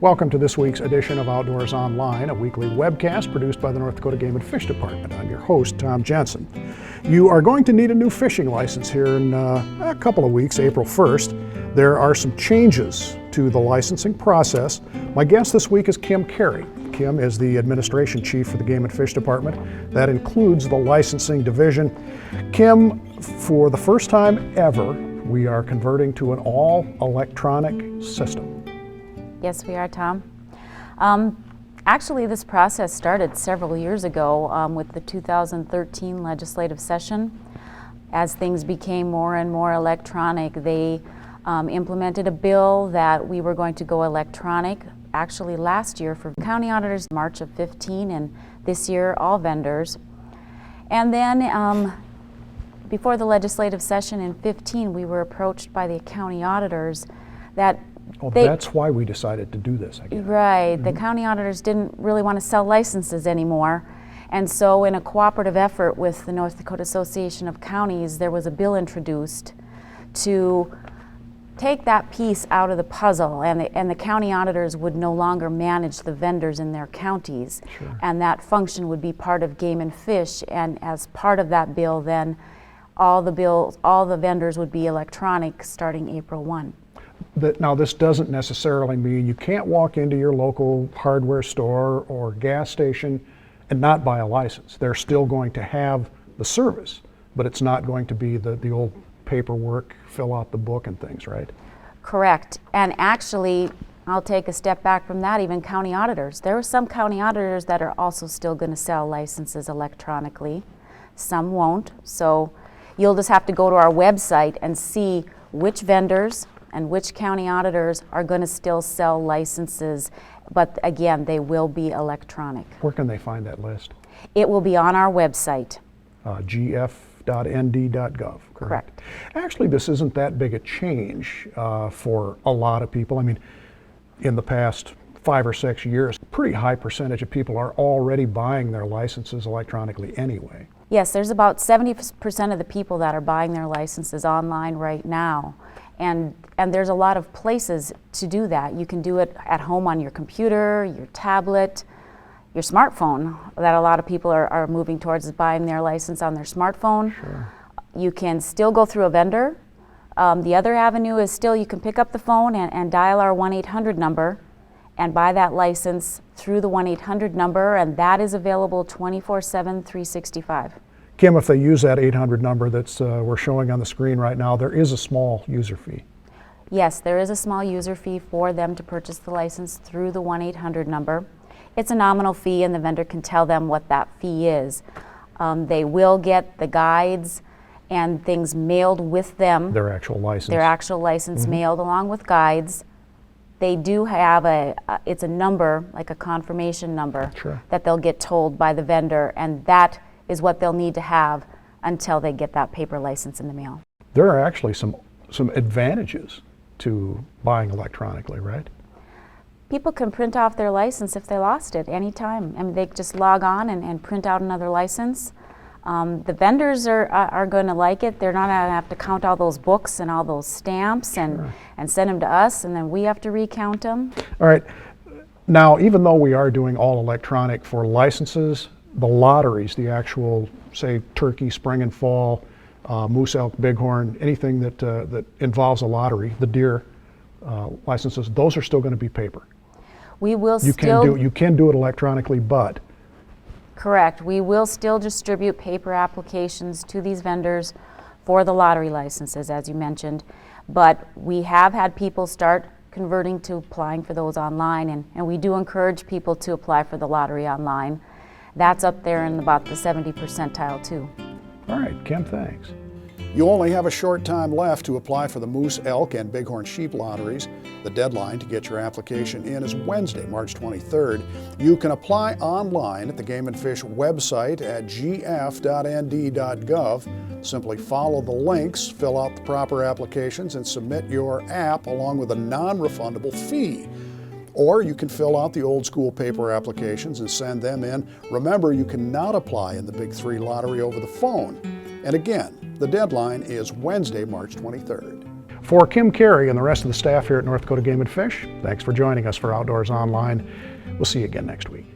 Welcome to this week's edition of Outdoors Online, a weekly webcast produced by the North Dakota Game and Fish Department. I'm your host, Tom Jensen. You are going to need a new fishing license here in a couple of weeks, April 1st. There are some changes to the licensing process. My guest this week is Kim Carey. Kim is the administration chief for the Game and Fish Department. That includes the licensing division. Kim, for the first time ever, we are converting to an all-electronic system. Yes, we are, Tom. Actually, this process started several years ago with the 2013 legislative session. As things became more and more electronic, they implemented a bill that we were going to go electronic. Actually, last year for county auditors, March of 15, and this year, all vendors. And then before the legislative session in 15, we were approached by the county auditors that that's why we decided to do this, I guess. Right. The county auditors didn't really want to sell licenses anymore. And so in a cooperative effort with the North Dakota Association of Counties, there was a bill introduced to take that piece out of the puzzle, and the county auditors would no longer manage the vendors in their counties. Sure. And that function would be part of Game and Fish, and as part of that bill then, all the vendors would be electronic starting April 1. Now, this doesn't necessarily mean you can't walk into your local hardware store or gas station and not buy a license. They're still going to have the service, but it's not going to be the old paperwork, fill out the book and things, right? Correct. And actually, I'll take a step back from that, even county auditors. There are some county auditors that are also still going to sell licenses electronically. Some won't. So you'll just have to go to our website and see which vendors and which county auditors are going to still sell licenses, but again, they will be electronic. Where can they find that list? It will be on our website. gf.nd.gov, correct? Actually, this isn't that big a change for a lot of people. I mean, in the past 5 or 6 years, a pretty high percentage of people are already buying their licenses electronically anyway. Yes, there's about 70% of the people that are buying their licenses online right now. And there's a lot of places to do that. You can do it at home on your computer, your tablet, your smartphone, that a lot of people are moving towards is buying their license on their smartphone. Sure. You can still go through a vendor. The other avenue is still you can pick up the phone and dial our 1-800 number and buy that license through the 1-800 number, and that is available 24/7, 365. Kim, if they use that 800 number that's we're showing on the screen right now, there is a small user fee. Yes, there is a small user fee for them to purchase the license through the 1-800 number. It's a nominal fee, and the vendor can tell them what that fee is. They will get the guides and things mailed with them. Their actual license. Their actual license mailed along with guides. They do have it's a number, like a confirmation number, Sure. that they'll get told by the vendor, and that is what they'll need to have until they get that paper license in the mail. There are actually some advantages to buying electronically, right? People can print off their license if they lost it anytime. I mean, they just log on and print out another license. The vendors are going to like it. They're not going to have to count all those books and all those stamps Sure. and send them to us, and then we have to recount them. All right. Now, even though we are doing all electronic for licenses, the lotteries, the actual, say, turkey, spring and fall, moose, elk, bighorn, anything that involves a lottery, the deer licenses, those are still going to be paper. We will You can do it electronically, but correct. We will still distribute paper applications to these vendors for the lottery licenses, as you mentioned. But we have had people start converting to applying for those online, and we do encourage people to apply for the lottery online. That's up there in about the 70 percentile too. all right, Kim, thanks. You only have a short time left to apply for the moose, elk, and bighorn sheep lotteries. The deadline to get your application in is Wednesday, March 23rd. You can apply online at the Game and Fish website at gf.nd.gov. Simply follow the links, fill out the proper applications, and submit your app along with a non-refundable fee. Or you can fill out the old school paper applications and send them in. Remember, you cannot apply in the Big 3 lottery over the phone. And again, the deadline is Wednesday, March 23rd. For Kim Carey and the rest of the staff here at North Dakota Game and Fish, thanks for joining us for Outdoors Online. We'll see you again next week.